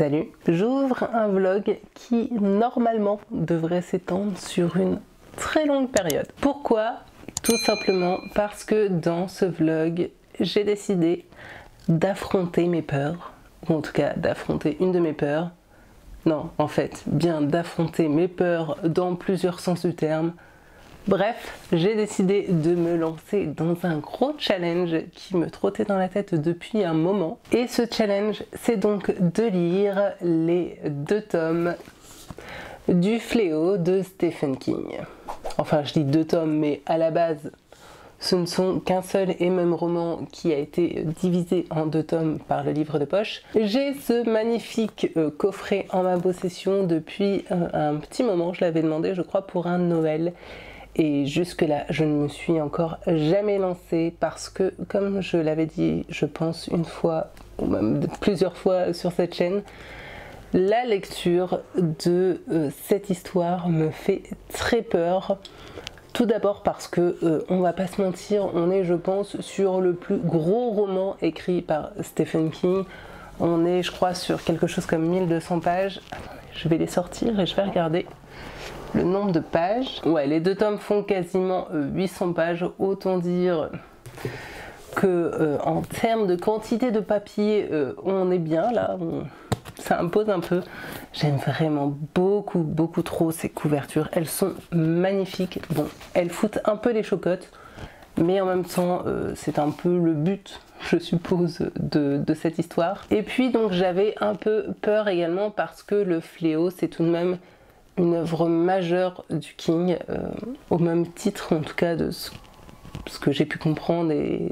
Salut, j'ouvre un vlog qui normalement devrait s'étendre sur une très longue période. Pourquoi? Tout simplement parce que dans ce vlog, j'ai décidé d'affronter mes peurs, ou en tout cas d'affronter une de mes peurs. Non, en fait, bien d'affronter mes peurs dans plusieurs sens du terme. Bref, j'ai décidé de me lancer dans un gros challenge qui me trottait dans la tête depuis un moment. Et ce challenge, c'est donc de lire les 2 tomes du Fléau de Stephen King. Enfin, je dis 2 tomes, mais à la base, ce ne sont qu'un seul et même roman qui a été divisé en 2 tomes par le livre de poche. J'ai ce magnifique coffret en ma possession depuis un petit moment. Je l'avais demandé, je crois, pour un Noël. Et jusque là, je ne me suis encore jamais lancée parce que, comme je l'avais dit, je pense une fois ou même plusieurs fois sur cette chaîne, la lecture de cette histoire me fait très peur. Tout d'abord parce que, on va pas se mentir, on est, je pense, sur le plus gros roman écrit par Stephen King. On est, je crois, sur quelque chose comme 1200 pages. Attendez, je vais les sortir et je vais regarder le nombre de pages. Ouais, les 2 tomes font quasiment 800 pages, autant dire que en termes de quantité de papier, on est bien là, ça impose un peu. J'aime vraiment beaucoup trop ces couvertures, elles sont magnifiques. Bon, elles foutent un peu les chocottes, mais en même temps, c'est un peu le but, je suppose, de cette histoire. Et puis donc j'avais un peu peur également parce que Le Fléau, c'est tout de même une œuvre majeure du King, au même titre en tout cas de ce que j'ai pu comprendre, et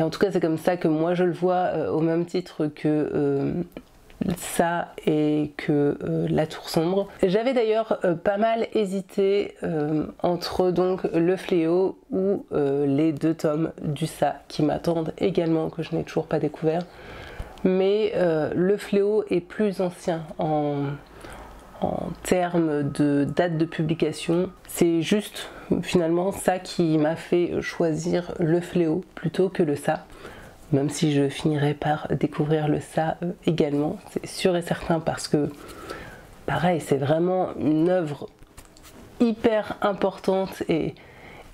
en tout cas c'est comme ça que moi je le vois, au même titre que ça et que La Tour Sombre. J'avais d'ailleurs pas mal hésité entre donc Le Fléau ou les 2 tomes du Ça qui m'attendent également, que je n'ai toujours pas découvert, mais Le Fléau est plus ancien en termes de date de publication. C'est juste finalement ça qui m'a fait choisir Le Fléau plutôt que le Ça, même si je finirai par découvrir le Ça également, c'est sûr et certain, parce que pareil, c'est vraiment une œuvre hyper importante et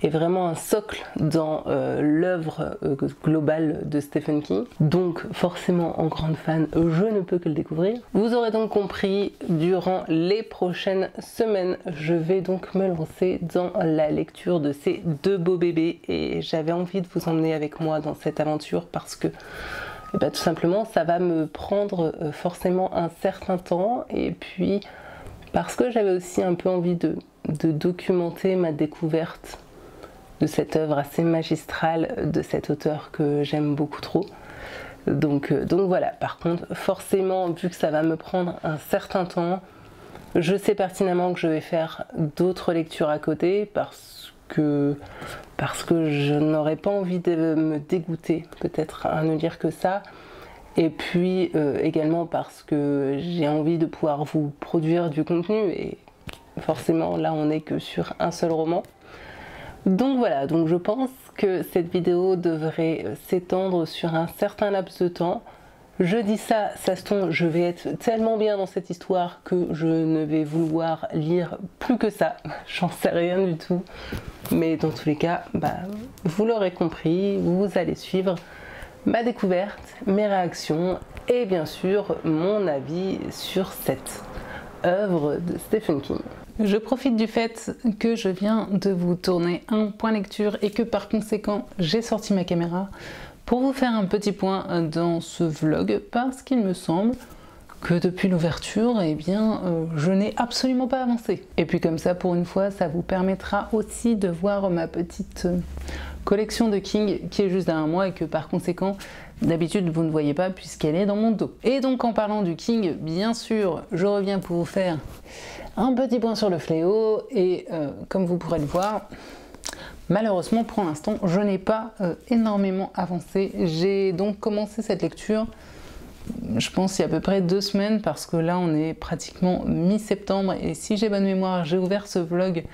vraiment un socle dans l'œuvre globale de Stephen King. Donc forcément, en grande fan, je ne peux que le découvrir. Vous aurez donc compris, durant les prochaines semaines, je vais donc me lancer dans la lecture de ces 2 beaux bébés, et j'avais envie de vous emmener avec moi dans cette aventure parce que tout simplement ça va me prendre forcément un certain temps, et puis parce que j'avais aussi un peu envie de documenter ma découverte de cette œuvre assez magistrale de cet auteur que j'aime beaucoup trop. Donc voilà, par contre forcément, vu que ça va me prendre un certain temps, je sais pertinemment que je vais faire d'autres lectures à côté parce que je n'aurais pas envie de me dégoûter peut-être à ne lire que ça, et puis également parce que j'ai envie de pouvoir vous produire du contenu, et forcément là on n'est que sur un seul roman. Donc voilà, donc je pense que cette vidéo devrait s'étendre sur un certain laps de temps. Je dis ça, ça se tombe, je vais être tellement bien dans cette histoire que je ne vais vouloir lire plus que ça. J'en sais rien du tout. Mais dans tous les cas, vous l'aurez compris, vous allez suivre ma découverte, mes réactions et bien sûr mon avis sur cette œuvre de Stephen King. Je profite du fait que je viens de vous tourner un point lecture et que par conséquent j'ai sorti ma caméra pour vous faire un petit point dans ce vlog, parce qu'il me semble que depuis l'ouverture, je n'ai absolument pas avancé. Et puis comme ça, pour une fois, ça vous permettra aussi de voir ma petite collection de King qui est juste derrière moi et que par conséquent, d'habitude vous ne voyez pas puisqu'elle est dans mon dos. Et donc en parlant du King, bien sûr, je reviens pour vous faire un petit point sur Le Fléau, et comme vous pourrez le voir, malheureusement pour l'instant je n'ai pas énormément avancé. J'ai donc commencé cette lecture, je pense il y a à peu près 2 semaines, parce que là on est pratiquement mi-septembre, et si j'ai bonne mémoire, j'ai ouvert ce vlog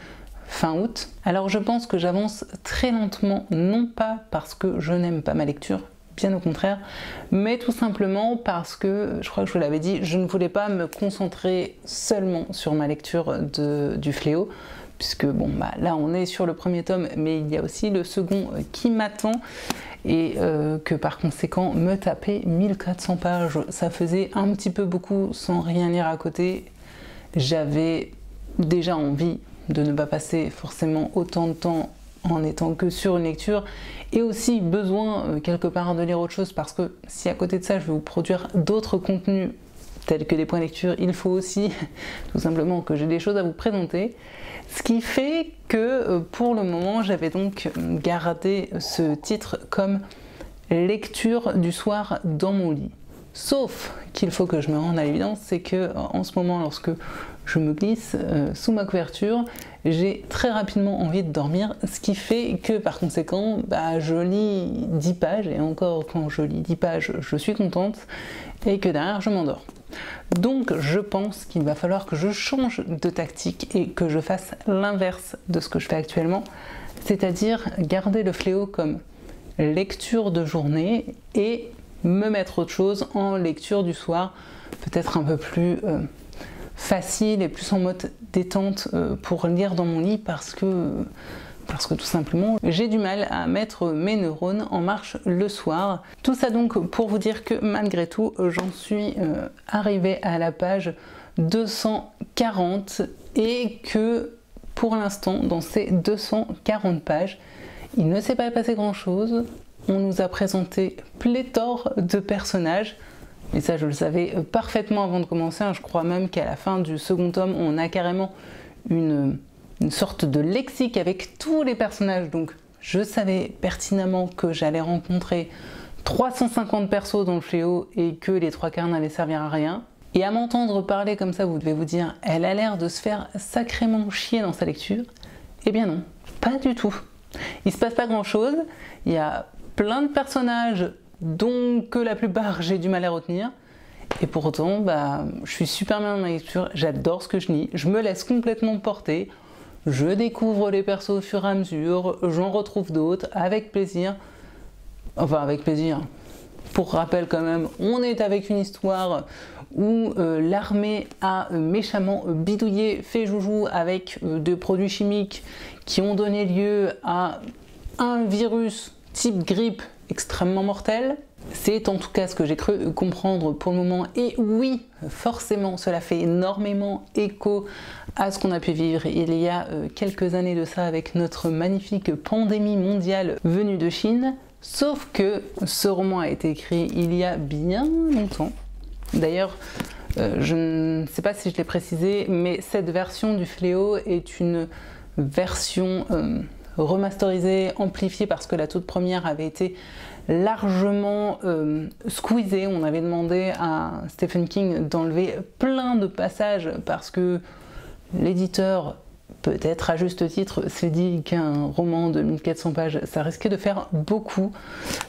fin août. Alors je pense que j'avance très lentement, non pas parce que je n'aime pas ma lecture, bien au contraire, mais tout simplement parce que, je crois que je vous l'avais dit, je ne voulais pas me concentrer seulement sur ma lecture du Fléau, puisque bon, bah, là on est sur le premier tome, mais il y a aussi le second qui m'attend, et que par conséquent, me taper 1400 pages, ça faisait un petit peu beaucoup sans rien lire à côté. J'avais déjà envie de ne pas passer forcément autant de temps en étant que sur une lecture, et aussi besoin quelque part de lire autre chose, parce que si à côté de ça je vais vous produire d'autres contenus tels que des points lecture, il faut aussi tout simplement que j'ai des choses à vous présenter, ce qui fait que pour le moment j'avais donc gardé ce titre comme lecture du soir dans mon lit. Sauf qu'il faut que je me rende à l'évidence, c'est que en ce moment, lorsque je me glisse sous ma couverture, j'ai très rapidement envie de dormir, ce qui fait que par conséquent, bah, je lis 10 pages, et encore quand je lis 10 pages, je suis contente, et que derrière je m'endors. Donc je pense qu'il va falloir que je change de tactique et que je fasse l'inverse de ce que je fais actuellement, c'est-à-dire garder le Fléau comme lecture de journée et me mettre autre chose en lecture du soir, peut-être un peu plus facile et plus en mode détente pour lire dans mon lit, parce que tout simplement j'ai du mal à mettre mes neurones en marche le soir. Tout ça donc pour vous dire que malgré tout j'en suis arrivée à la page 240 et que pour l'instant dans ces 240 pages il ne s'est pas passé grand chose. On nous a présenté pléthore de personnages, et ça je le savais parfaitement avant de commencer, hein. Je crois même qu'à la fin du second tome on a carrément une sorte de lexique avec tous les personnages, donc je savais pertinemment que j'allais rencontrer 350 persos dans le Fléau et que les trois quarts n'allaient servir à rien. Et à m'entendre parler comme ça, vous devez vous dire, elle a l'air de se faire sacrément chier dans sa lecture. Eh bien non, pas du tout. Il se passe pas grand chose, il y a plein de personnages dont que la plupart j'ai du mal à retenir, et pourtant bah, je suis super bien dans ma lecture, j'adore ce que je lis, je me laisse complètement porter, je découvre les persos au fur et à mesure, j'en retrouve d'autres avec plaisir, enfin avec plaisir. Pour rappel quand même, on est avec une histoire où l'armée a méchamment bidouillé, fait joujou avec des produits chimiques qui ont donné lieu à un virus type grippe extrêmement mortel. C'est en tout cas ce que j'ai cru comprendre pour le moment, et oui, forcément, cela fait énormément écho à ce qu'on a pu vivre il y a quelques années de ça avec notre magnifique pandémie mondiale venue de Chine, sauf que ce roman a été écrit il y a bien longtemps. D'ailleurs, je ne sais pas si je l'ai précisé, mais cette version du Fléau est une version remasterisée, amplifiée, parce que la toute première avait été largement squeezée. On avait demandé à Stephen King d'enlever plein de passages parce que l'éditeur, peut-être à juste titre, s'est dit qu'un roman de 1400 pages, ça risquait de faire beaucoup.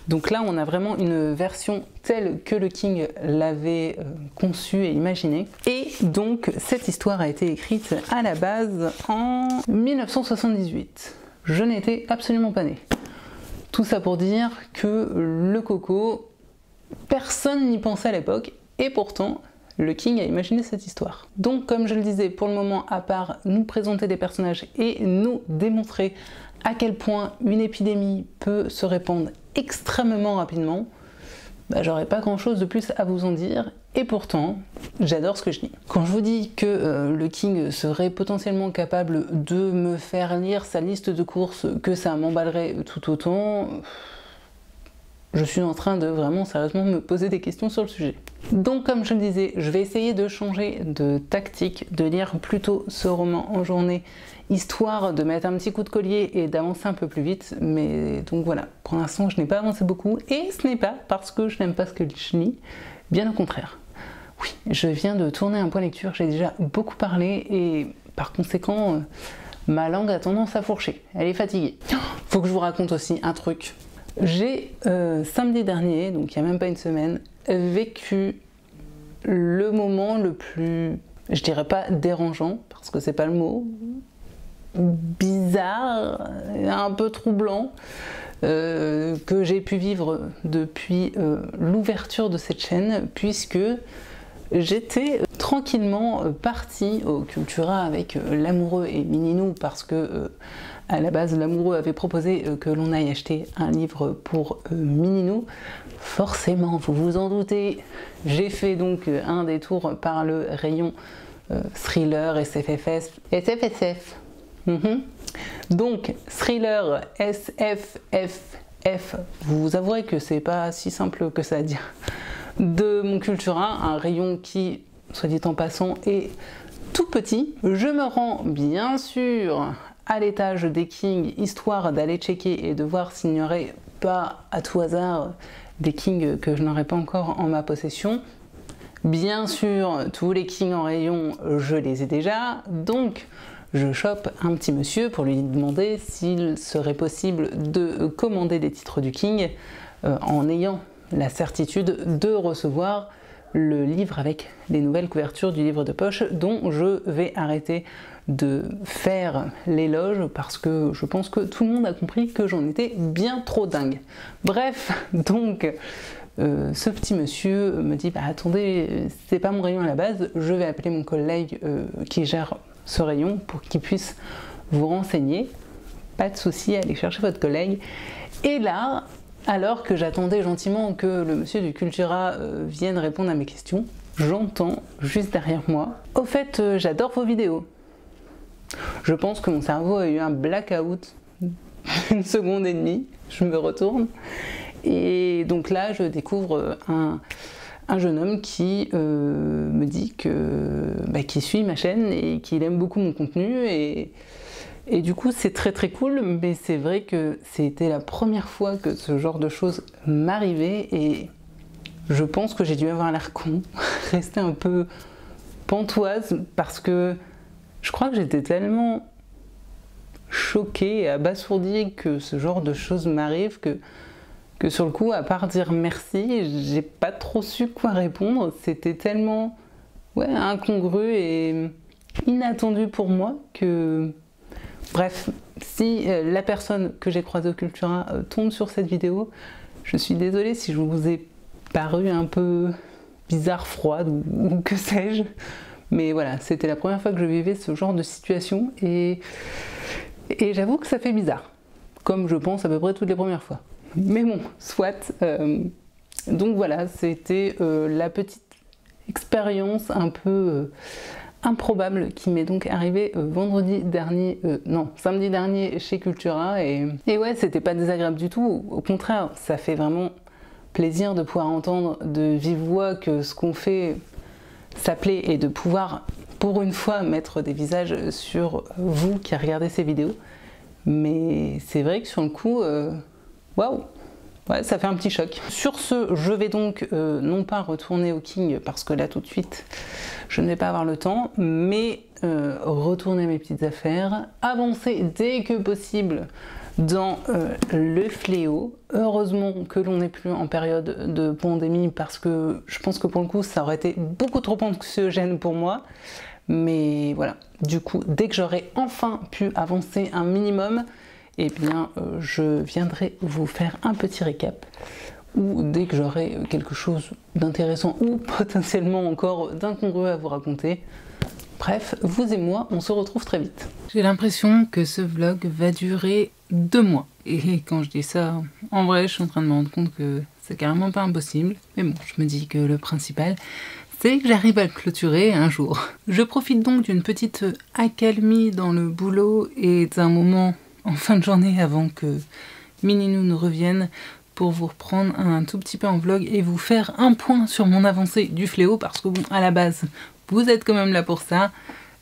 Donc là, on a vraiment une version telle que le King l'avait conçue et imaginée. Et donc, cette histoire a été écrite à la base en 1978. Je n'étais absolument pas née. Tout ça pour dire que le coco, personne n'y pensait à l'époque, et pourtant, le King a imaginé cette histoire. Donc, comme je le disais, pour le moment, à part nous présenter des personnages et nous démontrer à quel point une épidémie peut se répandre extrêmement rapidement, bah, j'aurais pas grand chose de plus à vous en dire, et pourtant, j'adore ce que je lis. Quand je vous dis que le King serait potentiellement capable de me faire lire sa liste de courses, que ça m'emballerait tout autant, je suis en train de vraiment sérieusement me poser des questions sur le sujet. Donc comme je le disais, je vais essayer de changer de tactique, de lire plutôt ce roman en journée, histoire de mettre un petit coup de collier et d'avancer un peu plus vite. Mais donc voilà, pour l'instant je n'ai pas avancé beaucoup, et ce n'est pas parce que je n'aime pas ce que je lis, bien au contraire. Oui, je viens de tourner un point lecture, j'ai déjà beaucoup parlé et par conséquent, ma langue a tendance à fourcher, elle est fatiguée. Faut que je vous raconte aussi un truc. J'ai samedi dernier, donc il n'y a même pas une semaine, vécu le moment le plus, je dirais pas dérangeant, parce que c'est pas le mot, bizarre, un peu troublant, que j'ai pu vivre depuis l'ouverture de cette chaîne, puisque j'étais tranquillement partie au Cultura avec l'amoureux et Mininou parce que à la base l'amoureux avait proposé que l'on aille acheter un livre pour Mininou. Forcément, vous vous en doutez, j'ai fait donc un détour par le rayon thriller, SFSF. Donc thriller, SFFF, vous avouerez que c'est pas si simple que ça à dire, de mon Cultura, un rayon qui, soit dit en passant, est tout petit. Je me rends bien sûr à l'étage des Kings, histoire d'aller checker et de voir s'il n'y aurait pas à tout hasard des Kings que je n'aurais pas encore en ma possession. Bien sûr, tous les Kings en rayon, je les ai déjà, donc je chope un petit monsieur pour lui demander s'il serait possible de commander des titres du King en ayant la certitude de recevoir le livre avec les nouvelles couvertures du livre de poche, dont je vais arrêter de faire l'éloge parce que je pense que tout le monde a compris que j'en étais bien trop dingue. Bref, donc ce petit monsieur me dit bah attendez, c'est pas mon rayon à la base, je vais appeler mon collègue qui gère ce rayon pour qu'il puisse vous renseigner. Pas de souci, allez chercher votre collègue. Et là, alors que j'attendais gentiment que le monsieur du Cultura vienne répondre à mes questions, j'entends juste derrière moi: au fait, j'adore vos vidéos. Je pense que mon cerveau a eu un blackout d'une seconde et demie. Je me retourne et donc là je découvre un jeune homme qui me dit qu'il suit ma chaîne et qu'il aime beaucoup mon contenu et du coup c'est très très cool, mais c'est vrai que c'était la première fois que ce genre de choses m'arrivait et je pense que j'ai dû avoir l'air con, rester un peu pantoise parce que je crois que j'étais tellement choquée et abasourdie que ce genre de choses m'arrive que sur le coup, à part dire merci, j'ai pas trop su quoi répondre. C'était tellement incongru et inattendu pour moi que... Bref, si la personne que j'ai croisée au Cultura tombe sur cette vidéo, je suis désolée si je vous ai paru un peu bizarre, froide ou que sais-je. Mais voilà, c'était la première fois que je vivais ce genre de situation et j'avoue que ça fait bizarre, comme je pense à peu près toutes les premières fois. Mais bon, soit. Donc voilà, c'était la petite expérience un peu improbable qui m'est donc arrivée samedi dernier chez Cultura et ouais, c'était pas désagréable du tout. Au contraire, ça fait vraiment plaisir de pouvoir entendre de vive voix que ce qu'on fait ça plaît et de pouvoir pour une fois mettre des visages sur vous qui regardez ces vidéos. Mais c'est vrai que sur le coup, waouh, ouais, ça fait un petit choc. Sur ce, je vais donc non pas retourner au King parce que là tout de suite je ne vais pas avoir le temps, mais retourner mes petites affaires, avancer dès que possible dans le fléau. Heureusement que l'on n'est plus en période de pandémie parce que je pense que pour le coup ça aurait été beaucoup trop anxiogène pour moi. Mais voilà, du coup, dès que j'aurai enfin pu avancer un minimum, eh bien, je viendrai vous faire un petit récap. Ou dès que j'aurai quelque chose d'intéressant ou potentiellement encore d'incongru à vous raconter. Bref, vous et moi, on se retrouve très vite. J'ai l'impression que ce vlog va durer 2 mois. Et quand je dis ça, en vrai, je suis en train de me rendre compte que c'est carrément pas impossible. Mais bon, je me dis que le principal, c'est que j'arrive à le clôturer un jour. Je profite donc d'une petite accalmie dans le boulot et d'un moment en fin de journée avant que Mininou nous revienne pour vous reprendre un tout petit peu en vlog et vous faire un point sur mon avancée du fléau parce que bon, à la base, vous êtes quand même là pour ça.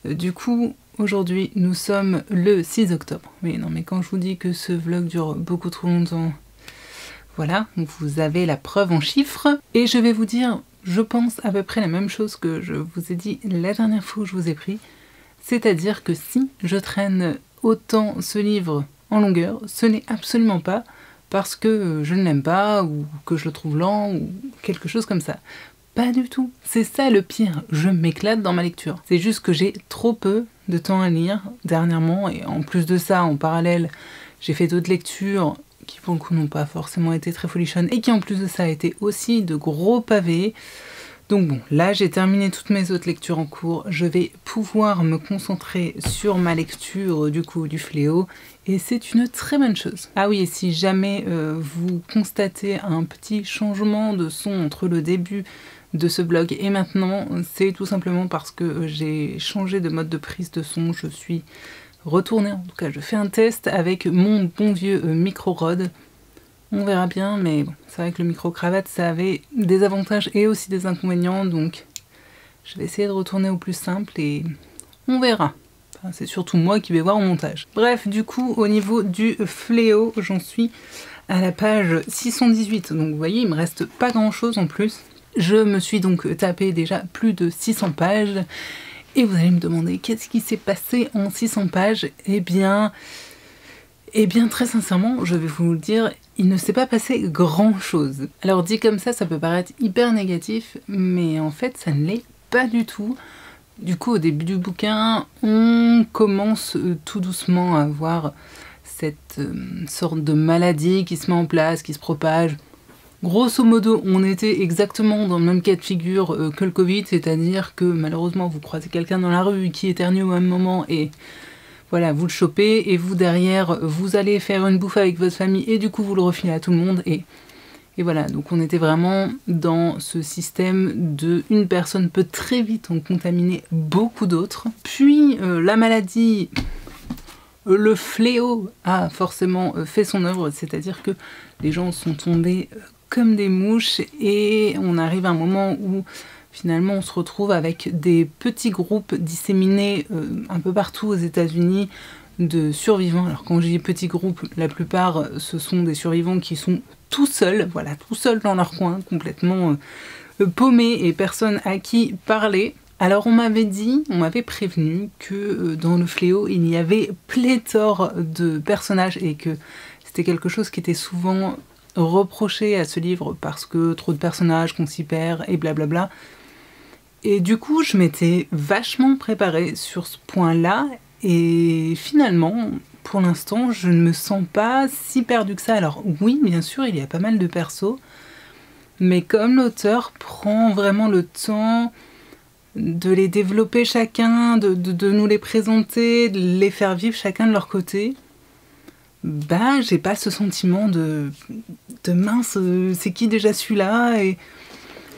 Du coup, aujourd'hui, nous sommes le 6 octobre. Mais non, mais quand je vous dis que ce vlog dure beaucoup trop longtemps, voilà, vous avez la preuve en chiffres. Et je vais vous dire, je pense à peu près la même chose que je vous ai dit la dernière fois où je vous ai pris. C'est-à-dire que si je traîne autant ce livre en longueur, ce n'est absolument pas parce que je ne l'aime pas ou que je le trouve lent ou quelque chose comme ça. Pas du tout. C'est ça le pire. Je m'éclate dans ma lecture. C'est juste que j'ai trop peu de temps à lire dernièrement et en plus de ça, en parallèle, j'ai fait d'autres lectures qui pour le coup n'ont pas forcément été très folichonnes et qui en plus de ça étaient aussi de gros pavés. Donc bon, là j'ai terminé toutes mes autres lectures en cours, je vais pouvoir me concentrer sur ma lecture du coup du Fléau et c'est une très bonne chose. Ah oui, et si jamais vous constatez un petit changement de son entre le début de ce vlog et maintenant, c'est tout simplement parce que j'ai changé de mode de prise de son, je suis retournée, en tout cas je fais un test avec mon bon vieux micro Rode. On verra bien, mais bon, c'est vrai que le micro-cravate, ça avait des avantages et aussi des inconvénients, donc je vais essayer de retourner au plus simple et on verra. Enfin, c'est surtout moi qui vais voir au montage. Bref, du coup, au niveau du Fléau, j'en suis à la page 618, donc vous voyez, il me reste pas grand-chose en plus. Je me suis donc tapé déjà plus de 600 pages, et vous allez me demander qu'est-ce qui s'est passé en 600 pages. Eh bien, très sincèrement, je vais vous le dire, il ne s'est pas passé grand-chose. Alors dit comme ça peut paraître hyper négatif, mais en fait ça ne l'est pas du tout. Du coup, au début du bouquin, on commence tout doucement à voir cette sorte de maladie qui se met en place, qui se propage. Grosso modo, on était exactement dans le même cas de figure que le Covid, c'est-à-dire que malheureusement vous croisez quelqu'un dans la rue qui éternue au même moment et voilà, vous le chopez et vous derrière, vous allez faire une bouffe avec votre famille et du coup vous le refilez à tout le monde et voilà. Donc on était vraiment dans ce système de une personne peut très vite en contaminer beaucoup d'autres. Puis la maladie, le fléau a forcément fait son œuvre, c'est-à-dire que les gens sont tombés comme des mouches et on arrive à un moment où finalement, on se retrouve avec des petits groupes disséminés un peu partout aux États-Unis de survivants. Alors quand je dis petits groupes, la plupart ce sont des survivants qui sont tout seuls, voilà, tout seuls dans leur coin, complètement paumés et personne à qui parler. Alors on m'avait prévenu que dans le Fléau, il y avait pléthore de personnages et que c'était quelque chose qui était souvent reproché à ce livre parce que trop de personnages qu'on s'y perd et blablabla. Et du coup, je m'étais vachement préparée sur ce point-là, et finalement, pour l'instant, je ne me sens pas si perdue que ça. Alors oui, bien sûr, il y a pas mal de persos, mais comme l'auteur prend vraiment le temps de les développer chacun, de nous les présenter, de les faire vivre chacun de leur côté, bah j'ai pas ce sentiment de mince, c'est qui déjà celui-là et...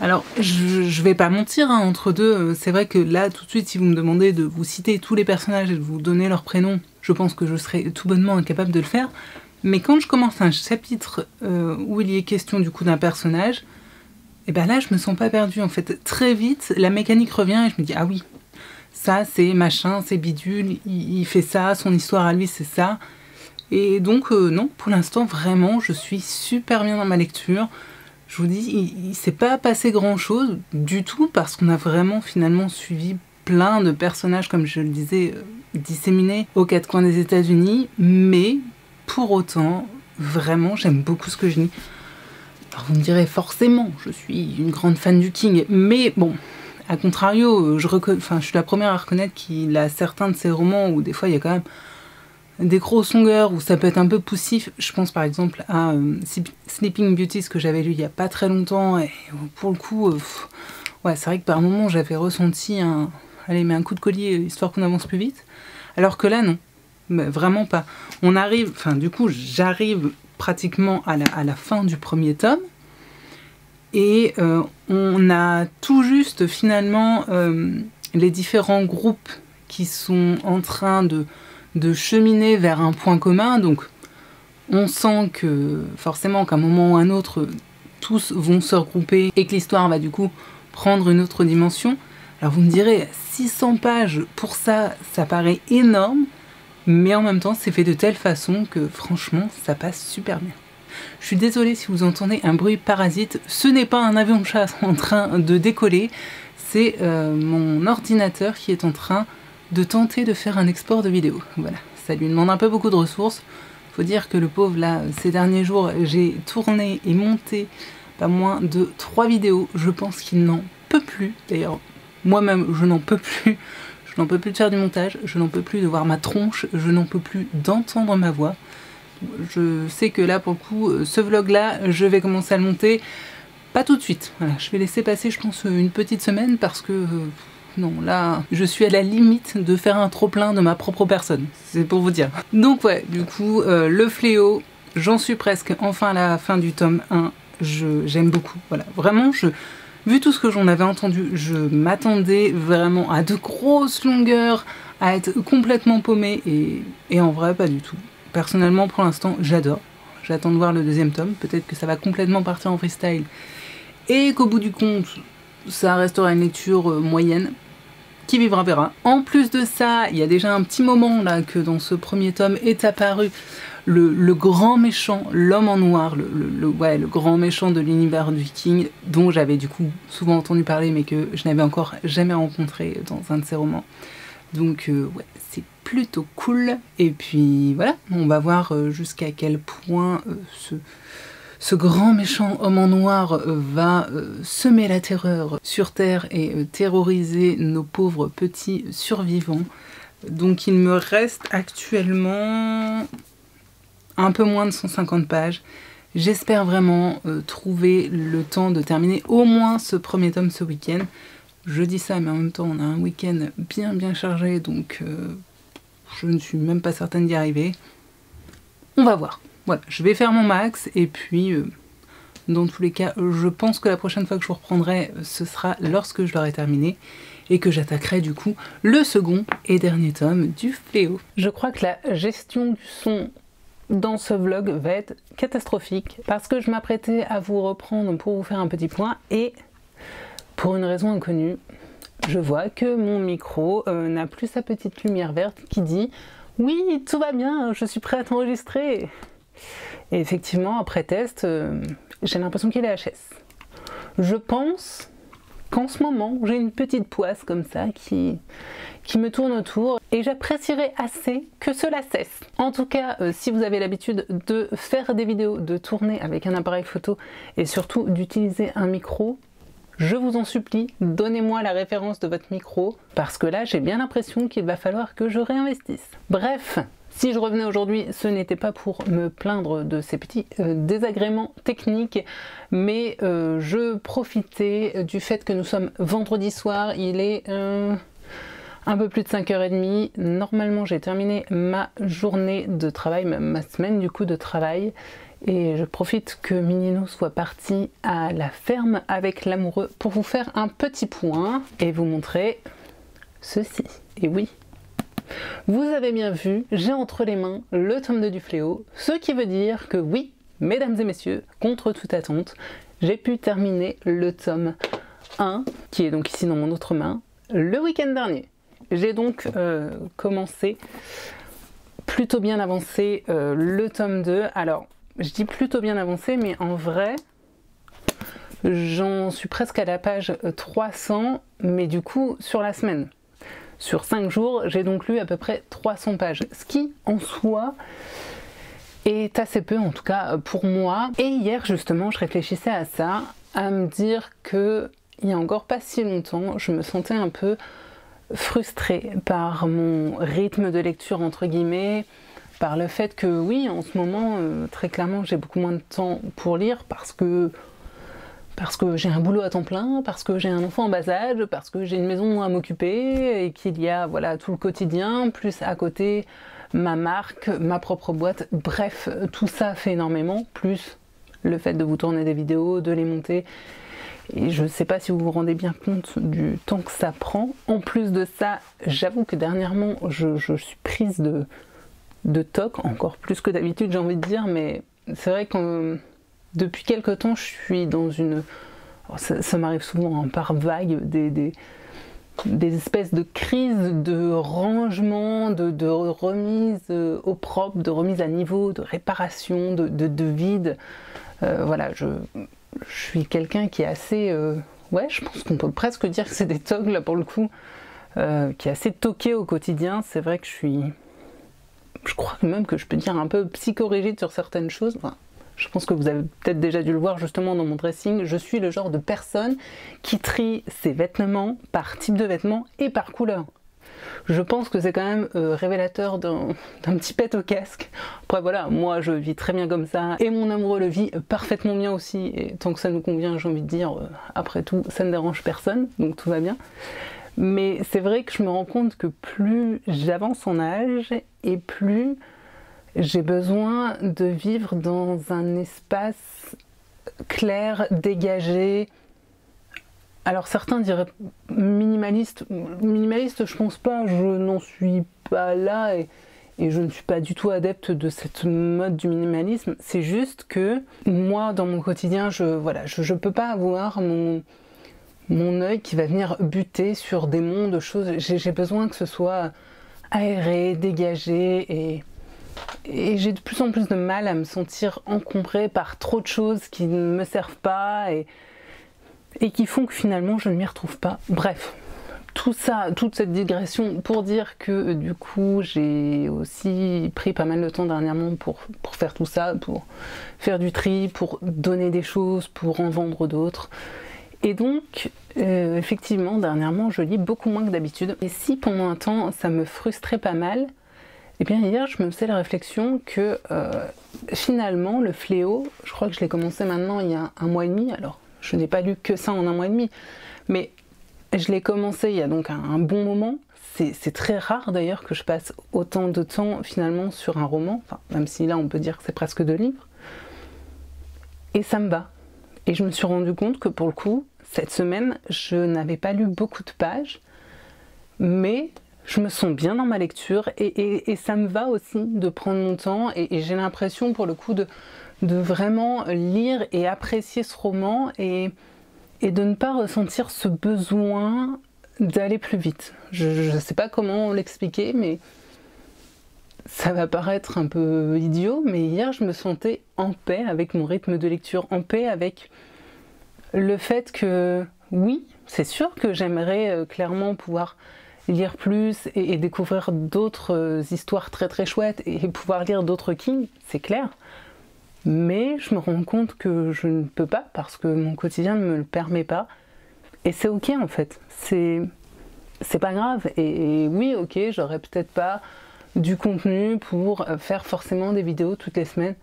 Alors, je vais pas mentir, hein, entre deux, c'est vrai que là, tout de suite, si vous me demandez de vous citer tous les personnages et de vous donner leurs prénoms, je pense que je serais tout bonnement incapable de le faire. Mais quand je commence un chapitre où il y est question du coup d'un personnage, et ben là, je me sens pas perdue. En fait, très vite, la mécanique revient et je me dis, ah oui, ça c'est machin, c'est bidule, il fait ça, son histoire à lui c'est ça. Et donc, non, pour l'instant, vraiment, je suis super bien dans ma lecture. Je vous dis, il s'est pas passé grand chose du tout parce qu'on a vraiment finalement suivi plein de personnages, comme je le disais, disséminés aux quatre coins des États-Unis, mais pour autant, vraiment, j'aime beaucoup ce que je lis. Alors vous me direz forcément, je suis une grande fan du King, mais bon, à contrario, je suis la première à reconnaître qu'il a certains de ses romans où des fois il y a quand même des grosses longueurs où ça peut être un peu poussif. Je pense par exemple à Sleeping Beauty, ce que j'avais lu il n'y a pas très longtemps, et pour le coup, ouais, c'est vrai que par moments j'avais ressenti un coup de collier histoire qu'on avance plus vite, alors que là non, mais vraiment pas. On arrive, enfin du coup j'arrive pratiquement à la fin du premier tome, et on a tout juste finalement les différents groupes qui sont en train de cheminer vers un point commun, donc on sent que forcément qu'à un moment ou un autre tous vont se regrouper et que l'histoire va du coup prendre une autre dimension. Alors vous me direz, 600 pages pour ça, ça paraît énorme, mais en même temps c'est fait de telle façon que franchement ça passe super bien. Je suis désolée si vous entendez un bruit parasite, ce n'est pas un avion de chasse en train de décoller, c'est mon ordinateur qui est en train de tenter de faire un export de vidéo. Voilà, ça lui demande un peu beaucoup de ressources. Faut dire que le pauvre là, ces derniers jours, j'ai tourné et monté pas moins de 3 vidéos. Je pense qu'il n'en peut plus. D'ailleurs, moi-même, je n'en peux plus. Je n'en peux plus de faire du montage, je n'en peux plus de voir ma tronche, je n'en peux plus d'entendre ma voix. je sais que là, pour le coup, ce vlog-là, je vais commencer à le monter. Pas tout de suite, voilà, je vais laisser passer, je pense, une petite semaine parce que... non, là, je suis à la limite de faire un trop-plein de ma propre personne, c'est pour vous dire. Donc ouais, du coup, le fléau, j'en suis presque enfin à la fin du tome 1, j'aime beaucoup, voilà. Vraiment, vu tout ce que j'en avais entendu, je m'attendais vraiment à de grosses longueurs, à être complètement paumée, et en vrai, pas du tout. Personnellement, pour l'instant, j'adore. J'attends de voir le deuxième tome, peut-être que ça va complètement partir en freestyle, et qu'au bout du compte, ça restera une lecture moyenne. Qui vivra verra. En plus de ça, il y a déjà un petit moment là que dans ce premier tome est apparu le grand méchant, l'homme en noir, le grand méchant de l'univers viking, dont j'avais du coup souvent entendu parler mais que je n'avais encore jamais rencontré dans un de ses romans. Donc ouais, c'est plutôt cool. Et puis voilà, on va voir jusqu'à quel point ce grand méchant homme en noir va semer la terreur sur Terre et terroriser nos pauvres petits survivants. Donc il me reste actuellement un peu moins de 150 pages. J'espère vraiment trouver le temps de terminer au moins ce premier tome ce week-end. Je dis ça, mais en même temps on a un week-end bien chargé, donc je ne suis même pas certaine d'y arriver. On va voir. Voilà, je vais faire mon max et puis dans tous les cas, je pense que la prochaine fois que je vous reprendrai, ce sera lorsque je l'aurai terminé et que j'attaquerai du coup le second et dernier tome du Fléau. Je crois que la gestion du son dans ce vlog va être catastrophique parce que je m'apprêtais à vous reprendre pour vous faire un petit point et pour une raison inconnue, je vois que mon micro n'a plus sa petite lumière verte qui dit « Oui, tout va bien, je suis prêt à t'enregistrer ». Et effectivement, après test, j'ai l'impression qu'il est HS. Je pense qu'en ce moment, j'ai une petite poisse comme ça qui me tourne autour et j'apprécierais assez que cela cesse. En tout cas, si vous avez l'habitude de faire des vidéos, de tourner avec un appareil photo et surtout d'utiliser un micro, je vous en supplie, donnez-moi la référence de votre micro parce que là, j'ai bien l'impression qu'il va falloir que je réinvestisse. Bref. Si je revenais aujourd'hui, ce n'était pas pour me plaindre de ces petits désagréments techniques, mais je profitais du fait que nous sommes vendredi soir, il est un peu plus de 5h30. Normalement, j'ai terminé ma journée de travail, ma semaine du coup de travail, et je profite que Minino soit parti à la ferme avec l'amoureux pour vous faire un petit point et vous montrer ceci. Et oui, vous avez bien vu, j'ai entre les mains le tome 2 du Fléau, ce qui veut dire que oui, mesdames et messieurs, contre toute attente, j'ai pu terminer le tome 1, qui est donc ici dans mon autre main, le week-end dernier. J'ai donc commencé plutôt bien avancé le tome 2. Alors, je dis plutôt bien avancé, mais en vrai, j'en suis presque à la page 300, mais du coup, sur la semaine. Sur 5 jours, j'ai donc lu à peu près 300 pages, ce qui en soi est assez peu, en tout cas pour moi. Et hier justement, je réfléchissais à ça, à me dire que il y a encore pas si longtemps, je me sentais un peu frustrée par mon rythme de lecture entre guillemets, par le fait que oui, en ce moment, très clairement, j'ai beaucoup moins de temps pour lire parce que j'ai un boulot à temps plein, parce que j'ai un enfant en bas âge, parce que j'ai une maison à m'occuper et qu'il y a voilà tout le quotidien, plus à côté ma marque, ma propre boîte, bref, tout ça fait énormément, plus le fait de vous tourner des vidéos, de les monter. Et je ne sais pas si vous vous rendez bien compte du temps que ça prend. En plus de ça, j'avoue que dernièrement, je suis prise de toc, encore plus que d'habitude j'ai envie de dire, mais c'est vrai que depuis quelque temps, je suis dans une... Ça m'arrive souvent hein, par vague, des espèces de crises de rangement, de remise au propre, de remise à niveau, de réparation, de vide. Voilà, je suis quelqu'un qui est assez... ouais, je pense qu'on peut presque dire que c'est des togs là pour le coup, qui est assez toqué au quotidien. C'est vrai que je crois même que je peux dire un peu psychorigide sur certaines choses. Enfin, je pense que vous avez peut-être déjà dû le voir justement dans mon dressing. Je suis le genre de personne qui trie ses vêtements par type de vêtements et par couleur. je pense que c'est quand même révélateur d'un petit pet au casque. Après voilà, moi je vis très bien comme ça, et mon amoureux le vit parfaitement bien aussi, et tant que ça nous convient, j'ai envie de dire, après tout, ça ne dérange personne, donc tout va bien. Mais c'est vrai que je me rends compte que plus j'avance en âge, et plus j'ai besoin de vivre dans un espace clair, dégagé. Alors certains diraient minimaliste. Minimaliste, je pense pas, je n'en suis pas là, et je ne suis pas du tout adepte de cette mode du minimalisme. C'est juste que moi, dans mon quotidien, je peux pas avoir mon œil qui va venir buter sur des monts de choses. J'ai besoin que ce soit aéré, dégagé, et j'ai de plus en plus de mal à me sentir encombrée par trop de choses qui ne me servent pas et qui font que finalement je ne m'y retrouve pas. Bref, tout ça, toute cette digression pour dire que du coup j'ai aussi pris pas mal de temps dernièrement pour faire tout ça, pour faire du tri, pour donner des choses, pour en vendre d'autres. Et donc, effectivement, dernièrement, je lis beaucoup moins que d'habitude. Et si pendant un temps, ça me frustrait pas mal, eh bien hier, je me faisais la réflexion que finalement, le fléau, je crois que je l'ai commencé maintenant il y a 1 mois et demi, alors je n'ai pas lu que ça en 1 mois et demi, mais je l'ai commencé il y a donc un bon moment. C'est très rare d'ailleurs que je passe autant de temps finalement sur un roman, enfin, même si là on peut dire que c'est presque 2 livres. Et ça me va. Et je me suis rendu compte que pour le coup, cette semaine, je n'avais pas lu beaucoup de pages, mais je me sens bien dans ma lecture, et ça me va aussi de prendre mon temps, et j'ai l'impression pour le coup de vraiment lire et apprécier ce roman, et de ne pas ressentir ce besoin d'aller plus vite. Je ne sais pas comment l'expliquer, mais ça va paraître un peu idiot, mais hier je me sentais en paix avec mon rythme de lecture, en paix avec le fait que oui, c'est sûr que j'aimerais clairement pouvoir lire plus et découvrir d'autres histoires très très chouettes et pouvoir lire d'autres King, c'est clair. Mais je me rends compte que je ne peux pas parce que mon quotidien ne me le permet pas. Et c'est ok en fait, c'est pas grave. Et oui, ok, j'aurais peut-être pas du contenu pour faire forcément des vidéos toutes les semaines.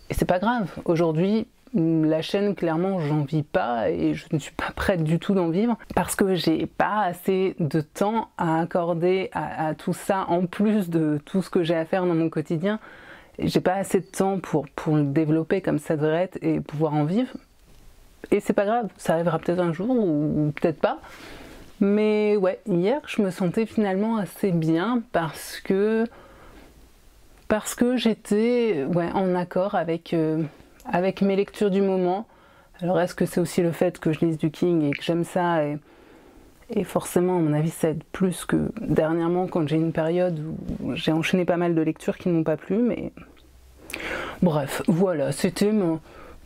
Et c'est pas grave. Aujourd'hui, la chaîne, clairement, j'en vis pas et je ne suis pas prête du tout d'en vivre parce que j'ai pas assez de temps à accorder à tout ça en plus de tout ce que j'ai à faire dans mon quotidien. J'ai pas assez de temps pour le développer comme ça devrait être et pouvoir en vivre. Et c'est pas grave, ça arrivera peut-être un jour ou peut-être pas. Mais ouais, hier je me sentais finalement assez bien parce que j'étais en accord avec mes lectures du moment. Alors est-ce que c'est aussi le fait que je lise du King et que j'aime ça et forcément à mon avis ça aide plus que dernièrement quand j'ai une période où j'ai enchaîné pas mal de lectures qui ne m'ont pas plu, mais bref, voilà, c'était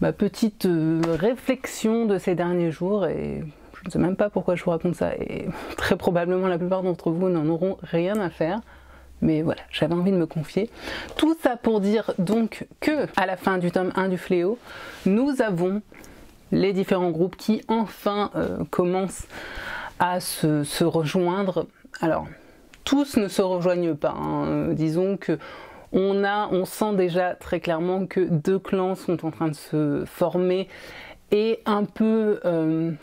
ma petite réflexion de ces derniers jours et je ne sais même pas pourquoi je vous raconte ça et très probablement la plupart d'entre vous n'en auront rien à faire. Mais voilà, j'avais envie de me confier. Tout ça pour dire donc que à la fin du tome 1 du Fléau, nous avons les différents groupes qui enfin commencent à se rejoindre. Alors, tous ne se rejoignent pas, hein. Disons que on sent déjà très clairement que 2 clans sont en train de se former et un peu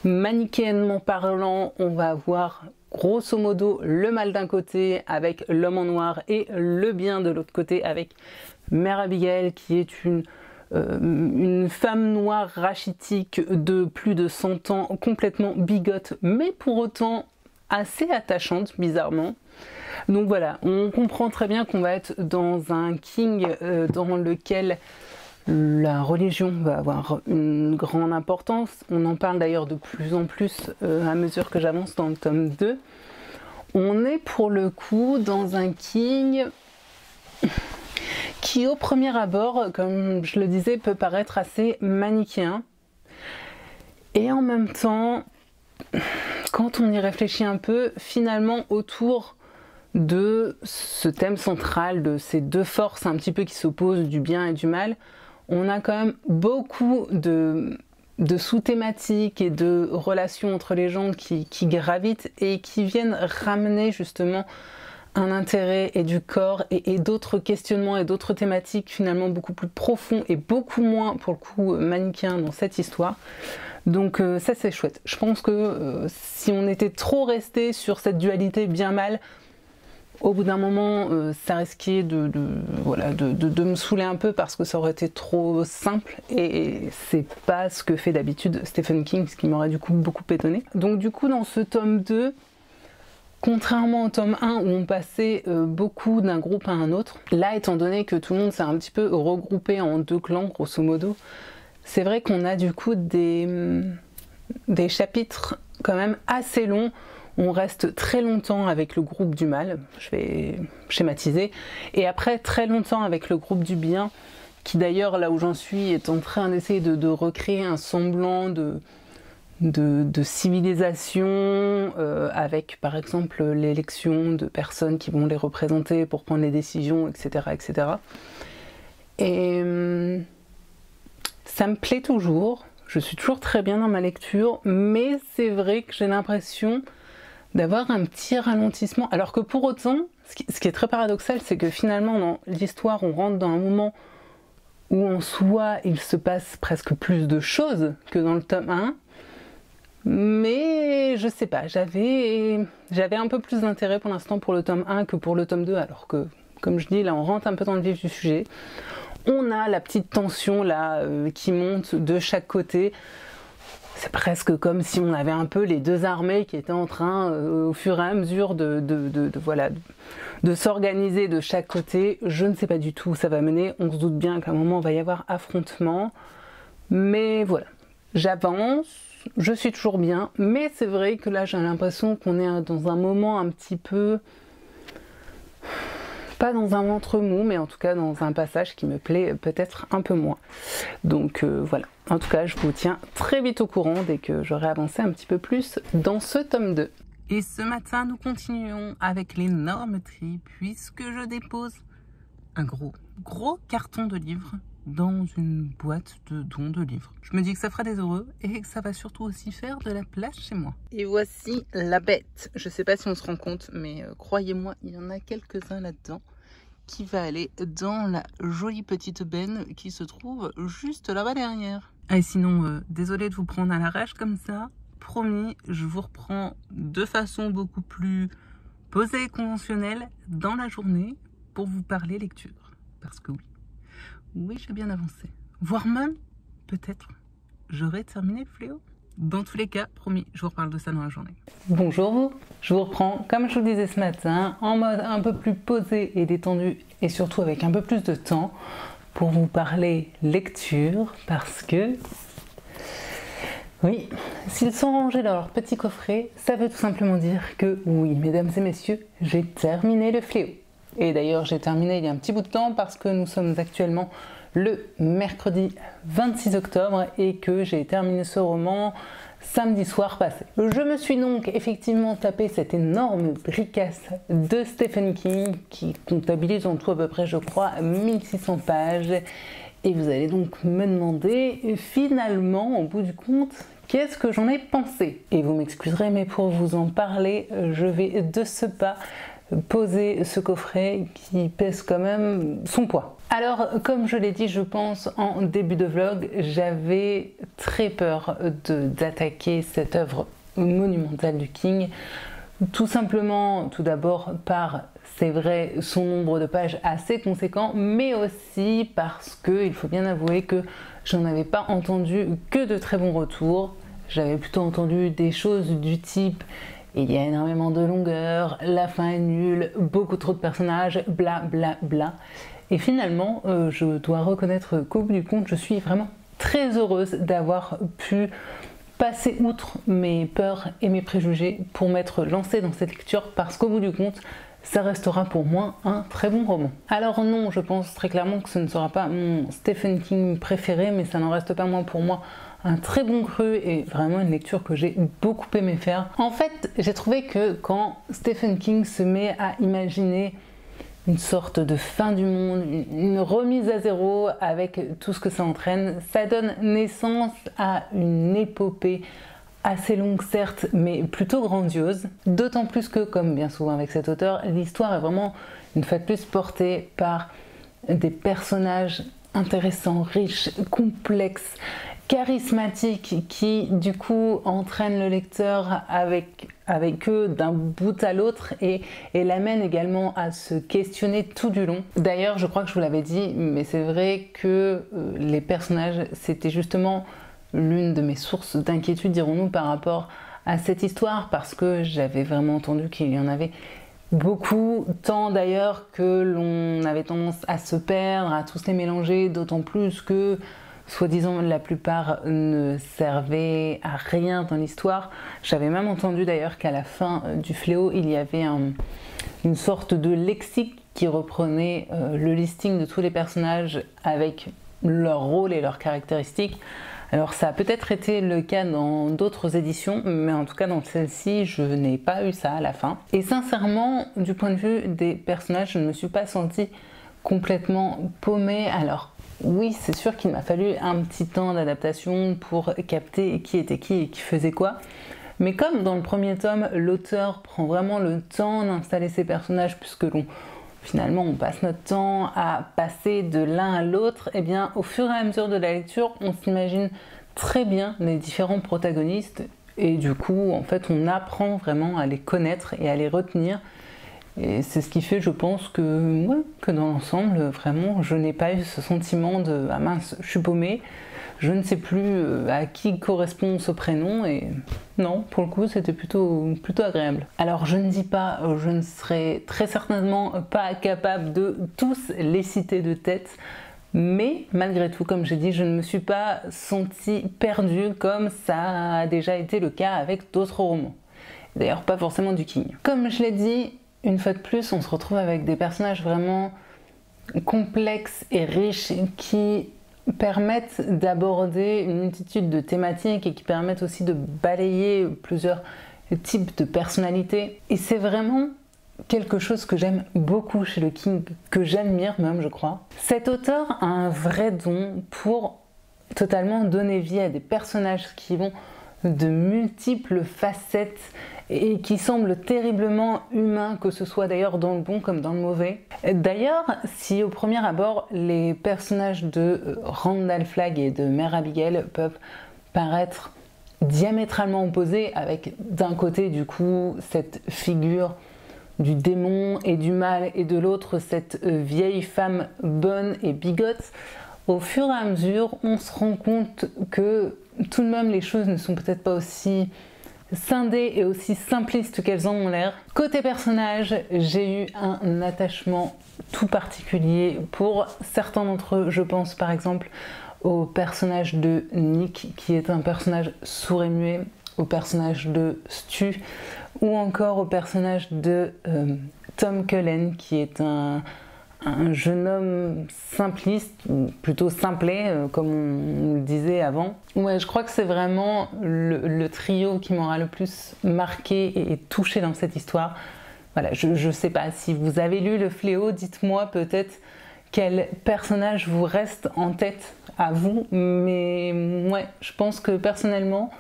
manichéennement parlant, on va avoir grosso modo le mal d'un côté avec l'homme en noir et le bien de l'autre côté avec Mère Abigail qui est une femme noire rachitique de plus de 100 ans, complètement bigote mais pour autant assez attachante bizarrement. Donc voilà, on comprend très bien qu'on va être dans un King dans lequel la religion va avoir une grande importance. On en parle d'ailleurs de plus en plus à mesure que j'avance dans le tome 2. On est pour le coup dans un King qui au premier abord, comme je le disais, peut paraître assez manichéen. Et en même temps, quand on y réfléchit un peu, finalement autour de ce thème central, de ces 2 forces un petit peu qui s'opposent, du bien et du mal, on a quand même beaucoup de de sous-thématiques et de relations entre les gens qui gravitent et qui viennent ramener justement un intérêt et du corps et d'autres questionnements et d'autres thématiques finalement beaucoup plus profonds et beaucoup moins pour le coup manichéens dans cette histoire. Donc ça c'est chouette. Je pense que si on était trop resté sur cette dualité bien-mal, au bout d'un moment ça risquait de me saouler un peu parce que ça aurait été trop simple et c'est pas ce que fait d'habitude Stephen King, ce qui m'aurait du coup beaucoup étonné. Donc du coup dans ce tome 2, contrairement au tome 1 où on passait beaucoup d'un groupe à un autre, là étant donné que tout le monde s'est un petit peu regroupé en 2 clans grosso modo, c'est vrai qu'on a du coup des chapitres quand même assez longs. On reste très longtemps avec le groupe du mal, je vais schématiser, et après très longtemps avec le groupe du bien, qui d'ailleurs là où j'en suis est en train d'essayer de recréer un semblant de civilisation avec par exemple l'élection de personnes qui vont les représenter pour prendre les décisions, etc. etc. Et ça me plaît toujours, je suis toujours très bien dans ma lecture, mais c'est vrai que j'ai l'impression d'avoir un petit ralentissement, alors que pour autant, ce qui est très paradoxal, c'est que finalement dans l'histoire, on rentre dans un moment où en soi, il se passe presque plus de choses que dans le tome 1, mais je sais pas, j'avais un peu plus d'intérêt pour l'instant pour le tome 1 que pour le tome 2, alors que, comme je dis, là on rentre un peu dans le vif du sujet. On a la petite tension là qui monte de chaque côté. C'est presque comme si on avait un peu les 2 armées qui étaient en train, au fur et à mesure, de s'organiser de chaque côté. Je ne sais pas du tout où ça va mener. On se doute bien qu'à un moment, il va y avoir affrontement. Mais voilà, j'avance, je suis toujours bien. Mais c'est vrai que là, j'ai l'impression qu'on est dans un moment un petit peu... pas dans un ventre mou, mais en tout cas dans un passage qui me plaît peut-être un peu moins. Donc voilà, en tout cas je vous tiens très vite au courant dès que j'aurai avancé un petit peu plus dans ce tome 2. Et ce matin nous continuons avec l'énorme tri puisque je dépose un gros carton de livres dans une boîte de dons de livres. Je me dis que ça fera des heureux et que ça va surtout aussi faire de la place chez moi. Et voici la bête. Je sais pas si on se rend compte, mais croyez-moi, il y en a quelques-uns là-dedans qui va aller dans la jolie petite benne qui se trouve juste là-bas derrière. Et sinon, désolé de vous prendre à l'arrache comme ça. Promis, je vous reprends de façon beaucoup plus posée et conventionnelle dans la journée pour vous parler lecture. Parce que oui, j'ai bien avancé. Voire même, peut-être, j'aurai terminé Fléau. Dans tous les cas, promis, je vous reparle de ça dans la journée. Bonjour, je vous reprends, comme je vous le disais ce matin, en mode un peu plus posé et détendu, et surtout avec un peu plus de temps, pour vous parler lecture, parce que, oui, s'ils sont rangés dans leur petit coffret, ça veut tout simplement dire que, oui, mesdames et messieurs, j'ai terminé le Fléau. Et d'ailleurs, j'ai terminé il y a un petit bout de temps, parce que nous sommes actuellement le mercredi 26 octobre et que j'ai terminé ce roman samedi soir passé. Je me suis donc effectivement tapé cette énorme bricasse de Stephen King qui comptabilise en tout à peu près, je crois, 1600 pages. Et vous allez donc me demander finalement, au bout du compte, qu'est-ce que j'en ai pensé? Et vous m'excuserez, mais pour vous en parler, je vais de ce pas poser ce coffret qui pèse quand même son poids. Alors, comme je l'ai dit, je pense, en début de vlog, j'avais très peur d'attaquer cette œuvre monumentale du King. Tout simplement, tout d'abord, par, c'est vrai, son nombre de pages assez conséquent, mais aussi parce que, il faut bien avouer que j'en avais pas entendu que de très bons retours. J'avais plutôt entendu des choses du type il y a énormément de longueur, la fin est nulle, beaucoup trop de personnages, bla bla bla. Et finalement, je dois reconnaître qu'au bout du compte, je suis vraiment très heureuse d'avoir pu passer outre mes peurs et mes préjugés pour m'être lancée dans cette lecture parce qu'au bout du compte, ça restera pour moi un très bon roman. Alors non, je pense très clairement que ce ne sera pas mon Stephen King préféré, mais ça n'en reste pas moins pour moi un très bon cru et vraiment une lecture que j'ai beaucoup aimé faire. En fait, j'ai trouvé que quand Stephen King se met à imaginer une sorte de fin du monde, une remise à zéro avec tout ce que ça entraîne. Ça donne naissance à une épopée assez longue certes, mais plutôt grandiose. D'autant plus que, comme bien souvent avec cet auteur, l'histoire est vraiment, une fois de plus, portée par des personnages intéressants, riches, complexes, charismatiques, qui du coup entraînent le lecteur avec eux d'un bout à l'autre et l'amènent également à se questionner tout du long. D'ailleurs, je crois que je vous l'avais dit, mais c'est vrai que les personnages, c'était justement l'une de mes sources d'inquiétude, dirons-nous, par rapport à cette histoire, parce que j'avais vraiment entendu qu'il y en avait beaucoup, tant d'ailleurs que l'on avait tendance à se perdre, à tous les mélanger, d'autant plus que, soi-disant, la plupart ne servaient à rien dans l'histoire. J'avais même entendu d'ailleurs qu'à la fin du Fléau, il y avait une sorte de lexique qui reprenait le listing de tous les personnages avec leur rôle et leurs caractéristiques. Alors ça a peut-être été le cas dans d'autres éditions, mais en tout cas dans celle-ci, je n'ai pas eu ça à la fin. Et sincèrement, du point de vue des personnages, je ne me suis pas sentie complètement paumée. Alors oui, c'est sûr qu'il m'a fallu un petit temps d'adaptation pour capter qui était qui et qui faisait quoi. Mais comme dans le premier tome, l'auteur prend vraiment le temps d'installer ses personnages, puisque finalement on passe notre temps à passer de l'un à l'autre, et bien au fur et à mesure de la lecture, on s'imagine très bien les différents protagonistes, et du coup en fait on apprend vraiment à les connaître et à les retenir. Et c'est ce qui fait, je pense, que dans l'ensemble, vraiment, je n'ai pas eu ce sentiment de « ah mince, je suis paumée, je ne sais plus à qui correspond ce prénom » et non, pour le coup, c'était plutôt agréable. Alors, je ne dis pas, je ne serai très certainement pas capable de tous les citer de tête, mais malgré tout, comme j'ai dit, je ne me suis pas sentie perdue comme ça a déjà été le cas avec d'autres romans. D'ailleurs, pas forcément du King. Comme je l'ai dit, une fois de plus, on se retrouve avec des personnages vraiment complexes et riches qui permettent d'aborder une multitude de thématiques et qui permettent aussi de balayer plusieurs types de personnalités. Et c'est vraiment quelque chose que j'aime beaucoup chez le King, que j'admire même, je crois. Cet auteur a un vrai don pour totalement donner vie à des personnages qui vont de multiples facettes et qui semblent terriblement humains, que ce soit d'ailleurs dans le bon comme dans le mauvais. D'ailleurs, si au premier abord les personnages de Randall Flagg et de Mère Abigail peuvent paraître diamétralement opposés, avec d'un côté du coup cette figure du démon et du mal et de l'autre cette vieille femme bonne et bigote, au fur et à mesure on se rend compte que tout de même les choses ne sont peut-être pas aussi scindées et aussi simplistes qu'elles en ont l'air. Côté personnage, j'ai eu un attachement tout particulier pour certains d'entre eux. Je pense par exemple au personnage de Nick, qui est un personnage sourd et muet, au personnage de Stu, ou encore au personnage de Tom Cullen, qui est un jeune homme simpliste, ou plutôt simplet, comme on le disait avant. Ouais, je crois que c'est vraiment le trio qui m'aura le plus marqué et touché dans cette histoire. Voilà, je sais pas, si vous avez lu Le Fléau, dites-moi peut-être quel personnage vous reste en tête à vous, mais ouais, je pense que personnellement,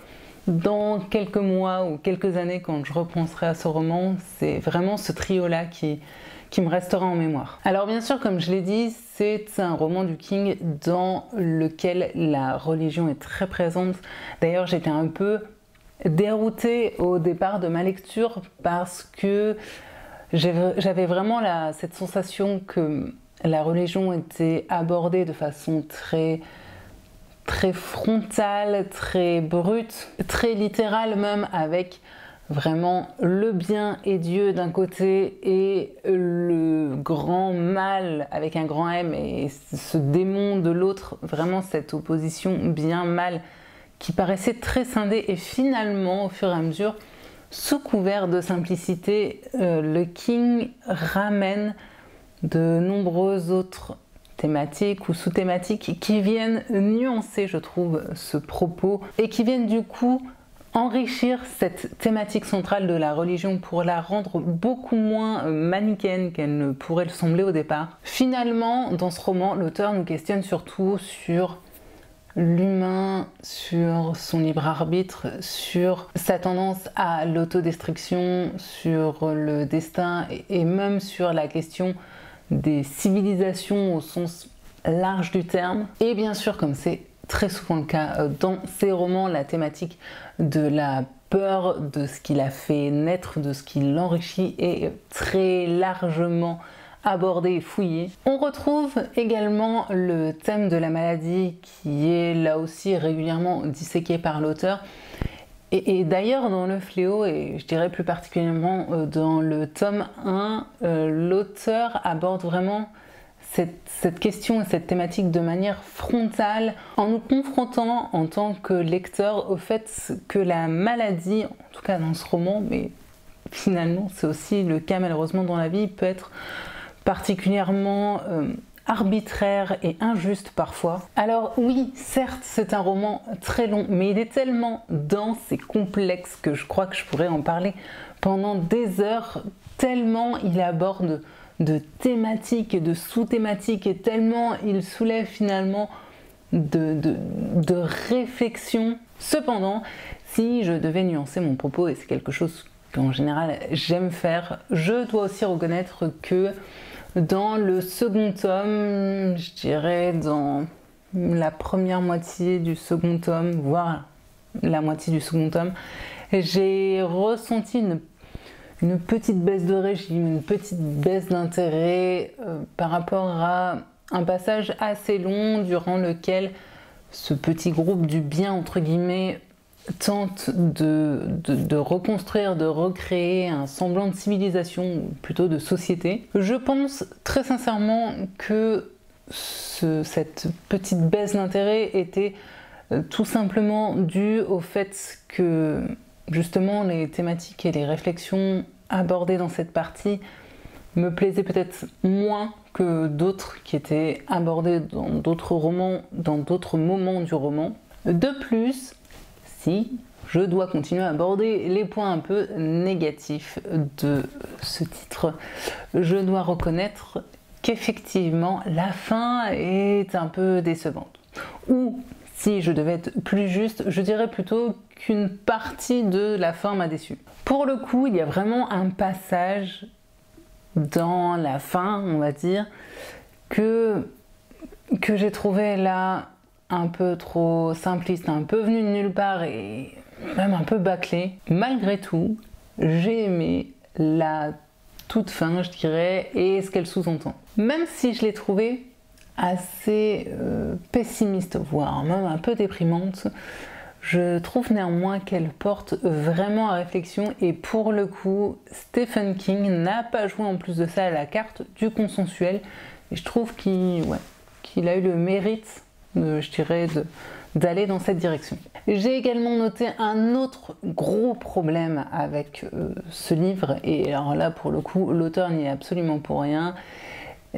dans quelques mois ou quelques années, quand je repenserai à ce roman, c'est vraiment ce trio-là qui me restera en mémoire. Alors bien sûr, comme je l'ai dit, c'est un roman du King dans lequel la religion est très présente. D'ailleurs, j'étais un peu déroutée au départ de ma lecture parce que j'avais vraiment cette sensation que la religion était abordée de façon très frontale, très brute, très littérale même, avec vraiment le bien et Dieu d'un côté et le grand mal avec un grand M et ce démon de l'autre, vraiment cette opposition bien-mal qui paraissait très scindée. Et finalement, au fur et à mesure, sous couvert de simplicité, le King ramène de nombreuses autres thématiques ou sous-thématiques qui viennent nuancer, je trouve, ce propos et qui viennent du coup enrichir cette thématique centrale de la religion pour la rendre beaucoup moins manichéenne qu'elle ne pourrait le sembler au départ. Finalement, dans ce roman, l'auteur nous questionne surtout sur l'humain, sur son libre arbitre, sur sa tendance à l'autodestruction, sur le destin et même sur la question des civilisations au sens large du terme. Et bien sûr, comme c'est très souvent le cas dans ces romans, la thématique de la peur, de ce qui l'a fait naître, de ce qui l'enrichit est très largement abordé et fouillé. On retrouve également le thème de la maladie qui est là aussi régulièrement disséqué par l'auteur. Et d'ailleurs dans Le Fléau, et je dirais plus particulièrement dans le tome 1, l'auteur aborde vraiment cette question et cette thématique de manière frontale en nous confrontant en tant que lecteur au fait que la maladie, en tout cas dans ce roman, mais finalement c'est aussi le cas malheureusement dans la vie, peut être particulièrement arbitraire et injuste parfois. Alors oui, certes c'est un roman très long, mais il est tellement dense et complexe que je crois que je pourrais en parler pendant des heures, tellement il aborde de thématiques et de sous-thématiques et tellement il soulève finalement de réflexion. Cependant, si je devais nuancer mon propos, et c'est quelque chose qu'en général j'aime faire, je dois aussi reconnaître que dans le second tome, je dirais dans la première moitié du second tome, voire la moitié du second tome, j'ai ressenti une petite baisse de régime, une petite baisse d'intérêt par rapport à un passage assez long durant lequel ce petit groupe du bien entre guillemets tente de reconstruire, de recréer un semblant de civilisation, ou plutôt de société. Je pense très sincèrement que cette petite baisse d'intérêt était tout simplement due au fait que justement les thématiques et les réflexions abordées dans cette partie me plaisaient peut-être moins que d'autres qui étaient abordées dans d'autres romans, dans d'autres moments du roman. De plus, si je dois continuer à aborder les points un peu négatifs de ce titre, je dois reconnaître qu'effectivement la fin est un peu décevante. Ou si je devais être plus juste, je dirais plutôt qu'une partie de la fin m'a déçu. Pour le coup, il y a vraiment un passage dans la fin, on va dire, que j'ai trouvé là un peu trop simpliste, un peu venu de nulle part et même un peu bâclé. Malgré tout, j'ai aimé la toute fin, je dirais, et ce qu'elle sous-entend. Même si je l'ai trouvée assez pessimiste, voire même un peu déprimante, je trouve néanmoins qu'elle porte vraiment à réflexion et pour le coup, Stephen King n'a pas joué en plus de ça à la carte du consensuel et je trouve qu'il a eu le mérite, je dirais, d'aller dans cette direction. J'ai également noté un autre gros problème avec ce livre et alors là pour le coup l'auteur n'y est absolument pour rien.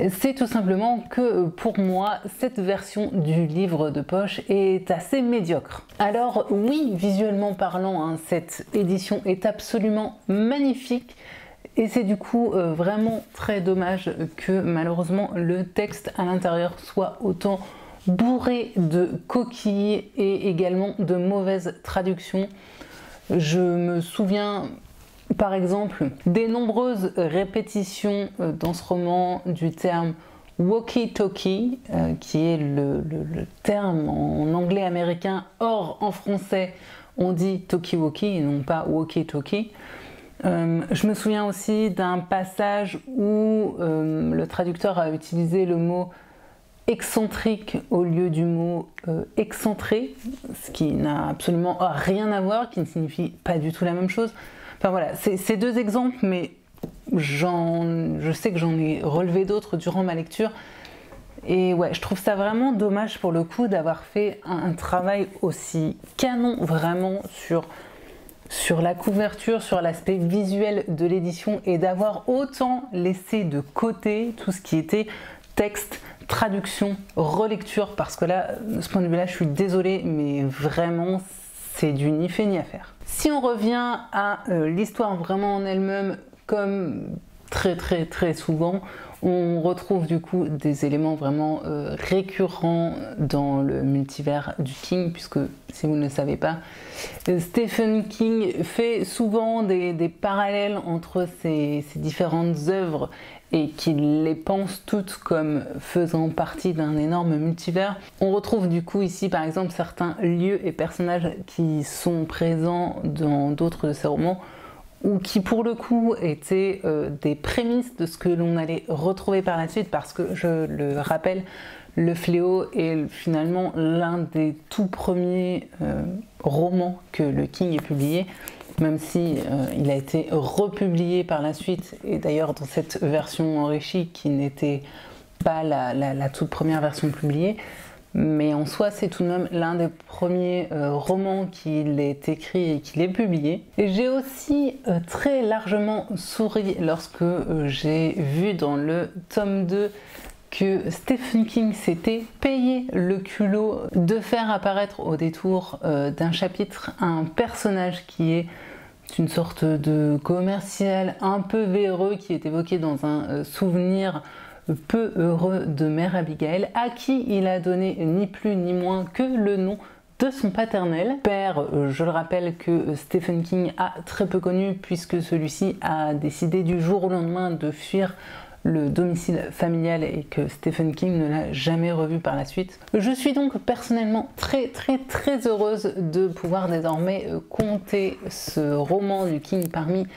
C'est tout simplement que pour moi, cette version du livre de poche est assez médiocre. Alors oui, visuellement parlant, hein, cette édition est absolument magnifique et c'est du coup vraiment très dommage que malheureusement le texte à l'intérieur soit autant bourré de coquilles et également de mauvaises traductions. Je me souviens par exemple des nombreuses répétitions dans ce roman du terme walkie-talkie, qui est le terme en anglais américain, or en français on dit talkie-walkie et non pas walkie-talkie. Je me souviens aussi d'un passage où le traducteur a utilisé le mot excentrique au lieu du mot excentré, ce qui n'a absolument rien à voir, qui ne signifie pas du tout la même chose. Enfin voilà, c'est deux exemples, mais je sais que j'en ai relevé d'autres durant ma lecture. Et ouais, je trouve ça vraiment dommage pour le coup d'avoir fait un travail aussi canon vraiment sur la couverture, sur l'aspect visuel de l'édition et d'avoir autant laissé de côté tout ce qui était texte, traduction, relecture, parce que là, de ce point de vue-là, je suis désolée, mais vraiment, c'est du ni fait ni à faire. Si on revient à l'histoire vraiment en elle-même, comme très souvent, on retrouve du coup des éléments vraiment récurrents dans le multivers du King, puisque si vous ne le savez pas, Stephen King fait souvent des parallèles entre ces différentes œuvres et qu'il les pense toutes comme faisant partie d'un énorme multivers. On retrouve du coup ici par exemple certains lieux et personnages qui sont présents dans d'autres de ses romans, ou qui pour le coup étaient des prémices de ce que l'on allait retrouver par la suite, parce que je le rappelle, Le Fléau est finalement l'un des tout premiers romans que le King ait publié, même si il a été republié par la suite, et d'ailleurs dans cette version enrichie qui n'était pas la toute première version publiée. Mais en soi, c'est tout de même l'un des premiers romans qu'il ait écrit et qu'il ait publié. Et j'ai aussi très largement souri lorsque j'ai vu dans le tome 2 que Stephen King s'était payé le culot de faire apparaître au détour d'un chapitre un personnage qui est une sorte de commercial un peu véreux qui est évoqué dans un souvenir peu heureux de Mère Abigail, à qui il a donné ni plus ni moins que le nom de son paternel. Père, je le rappelle, que Stephen King a très peu connu, puisque celui-ci a décidé du jour au lendemain de fuir le domicile familial et que Stephen King ne l'a jamais revu par la suite. Je suis donc personnellement très heureuse de pouvoir désormais compter ce roman du King parmi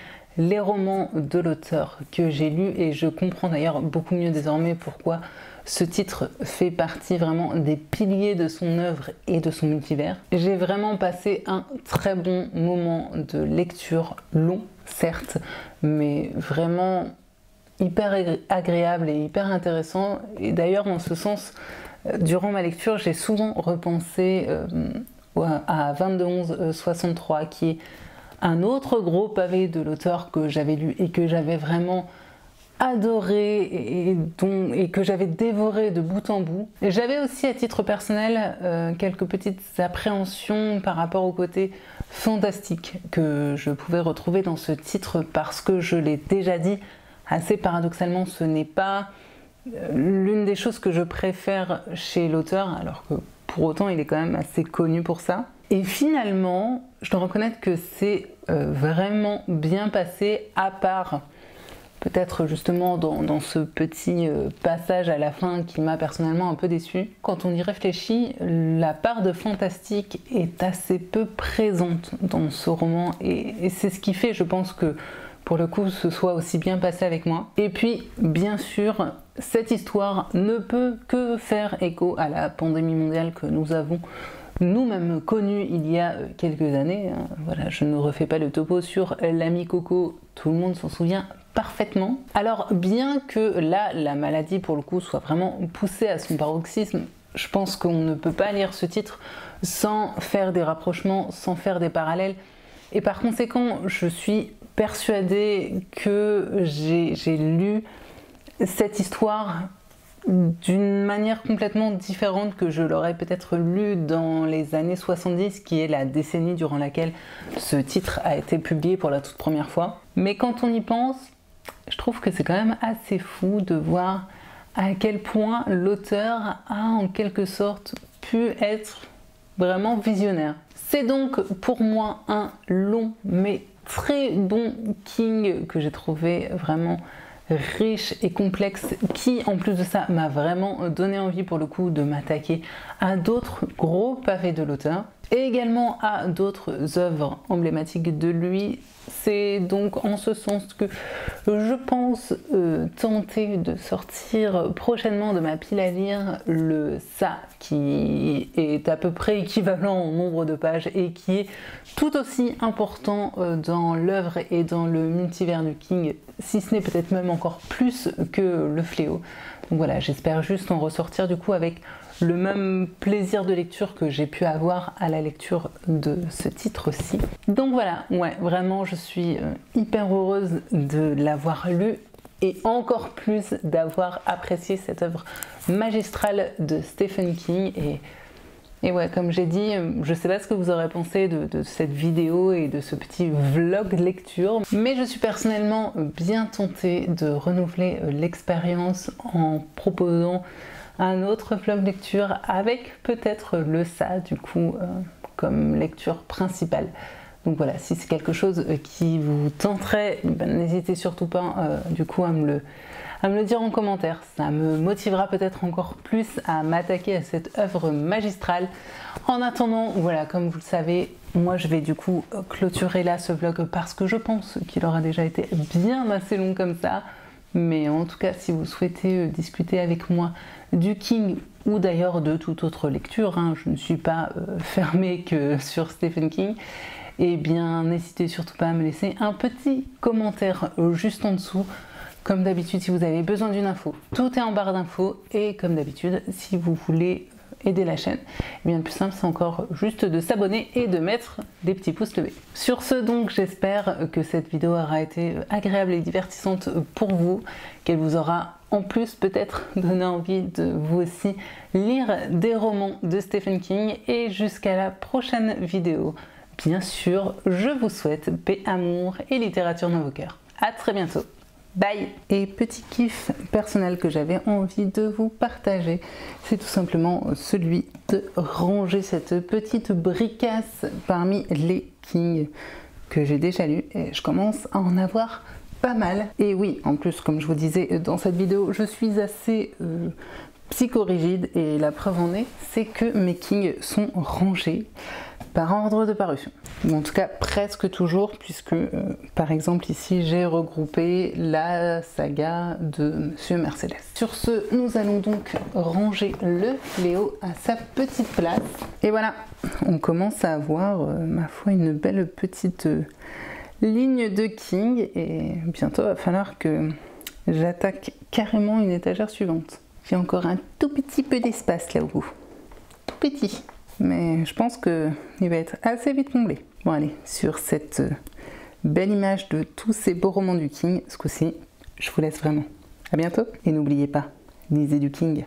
les romans de l'auteur que j'ai lus, et je comprends d'ailleurs beaucoup mieux désormais pourquoi ce titre fait partie vraiment des piliers de son œuvre et de son multivers. J'ai vraiment passé un très bon moment de lecture, long certes, mais vraiment hyper agréable et hyper intéressant. Et d'ailleurs en ce sens, durant ma lecture, j'ai souvent repensé à 2211-63 qui est un autre gros pavé de l'auteur que j'avais lu et que j'avais vraiment adoré et que j'avais dévoré de bout en bout. J'avais aussi à titre personnel quelques petites appréhensions par rapport au côté fantastique que je pouvais retrouver dans ce titre, parce que je l'ai déjà dit, assez paradoxalement, ce n'est pas l'une des choses que je préfère chez l'auteur, alors que pour autant il est quand même assez connu pour ça. Et finalement, je dois reconnaître que c'est vraiment bien passé, à part peut-être justement dans ce petit passage à la fin qui m'a personnellement un peu déçue. Quand on y réfléchit, la part de fantastique est assez peu présente dans ce roman, et c'est ce qui fait, je pense, que pour le coup ce soit aussi bien passé avec moi. Et puis bien sûr, cette histoire ne peut que faire écho à la pandémie mondiale que nous avons nous-mêmes connue il y a quelques années. Voilà, je ne refais pas le topo sur l'ami Coco, tout le monde s'en souvient parfaitement. Alors bien que là, la maladie pour le coup soit vraiment poussée à son paroxysme, je pense qu'on ne peut pas lire ce titre sans faire des rapprochements, sans faire des parallèles. Et par conséquent, je suis persuadée que j'ai lu cette histoire d'une manière complètement différente que je l'aurais peut-être lu dans les années 70, qui est la décennie durant laquelle ce titre a été publié pour la toute première fois. Mais quand on y pense, je trouve que c'est quand même assez fou de voir à quel point l'auteur a en quelque sorte pu être vraiment visionnaire. C'est donc pour moi un long mais très bon King que j'ai trouvé vraiment riche et complexe, qui en plus de ça m'a vraiment donné envie pour le coup de m'attaquer à d'autres gros pavés de l'auteur et également à d'autres œuvres emblématiques de lui. C'est donc en ce sens que je pense tenter de sortir prochainement de ma pile à lire le Ça, qui est à peu près équivalent en nombre de pages et qui est tout aussi important dans l'œuvre et dans le multivers du King, si ce n'est peut-être même encore plus que Le Fléau. Donc voilà, j'espère juste en ressortir du coup avec le même plaisir de lecture que j'ai pu avoir à la lecture de ce titre-ci. Donc voilà, ouais, vraiment je suis hyper heureuse de l'avoir lu et encore plus d'avoir apprécié cette œuvre magistrale de Stephen King, et Et ouais, comme j'ai dit, je sais pas ce que vous aurez pensé de cette vidéo et de ce petit vlog lecture, mais je suis personnellement bien tentée de renouveler l'expérience en proposant un autre vlog lecture avec peut-être le ça du coup comme lecture principale. Donc voilà, si c'est quelque chose qui vous tenterait, n'hésitez surtout pas du coup à me le dire en commentaire. Ça me motivera peut-être encore plus à m'attaquer à cette œuvre magistrale. En attendant, voilà, comme vous le savez, moi je vais du coup clôturer là ce vlog parce que je pense qu'il aura déjà été bien assez long comme ça. Mais en tout cas, si vous souhaitez discuter avec moi du King ou d'ailleurs de toute autre lecture, hein, je ne suis pas fermée que sur Stephen King, eh bien n'hésitez surtout pas à me laisser un petit commentaire juste en dessous. Comme d'habitude, si vous avez besoin d'une info, tout est en barre d'infos. Et comme d'habitude, si vous voulez aider la chaîne, eh bien le plus simple c'est encore juste de s'abonner et de mettre des petits pouces levés. Sur ce donc, j'espère que cette vidéo aura été agréable et divertissante pour vous, qu'elle vous aura en plus peut-être donné envie de vous aussi lire des romans de Stephen King. Et jusqu'à la prochaine vidéo, bien sûr, je vous souhaite paix, amour et littérature dans vos cœurs. À très bientôt. Bye! Et petit kiff personnel que j'avais envie de vous partager, c'est tout simplement celui de ranger cette petite bricasse parmi les King que j'ai déjà lus et je commence à en avoir pas mal. Et oui, en plus, comme je vous disais dans cette vidéo, je suis assez psychorigide et la preuve en est, c'est que mes King sont rangés par ordre de parution. Ou en tout cas presque toujours, puisque par exemple ici j'ai regroupé la saga de Monsieur Mercédès. Sur ce, nous allons donc ranger le fléau à sa petite place. Et voilà, on commence à avoir, ma foi, une belle petite ligne de King. Et bientôt il va falloir que j'attaque carrément une étagère suivante. J'ai encore un tout petit peu d'espace là au bout. Tout petit. Mais je pense qu'il va être assez vite comblé. Bon allez, sur cette belle image de tous ces beaux romans du King, ce coup-ci, je vous laisse vraiment. À bientôt et n'oubliez pas, lisez du King.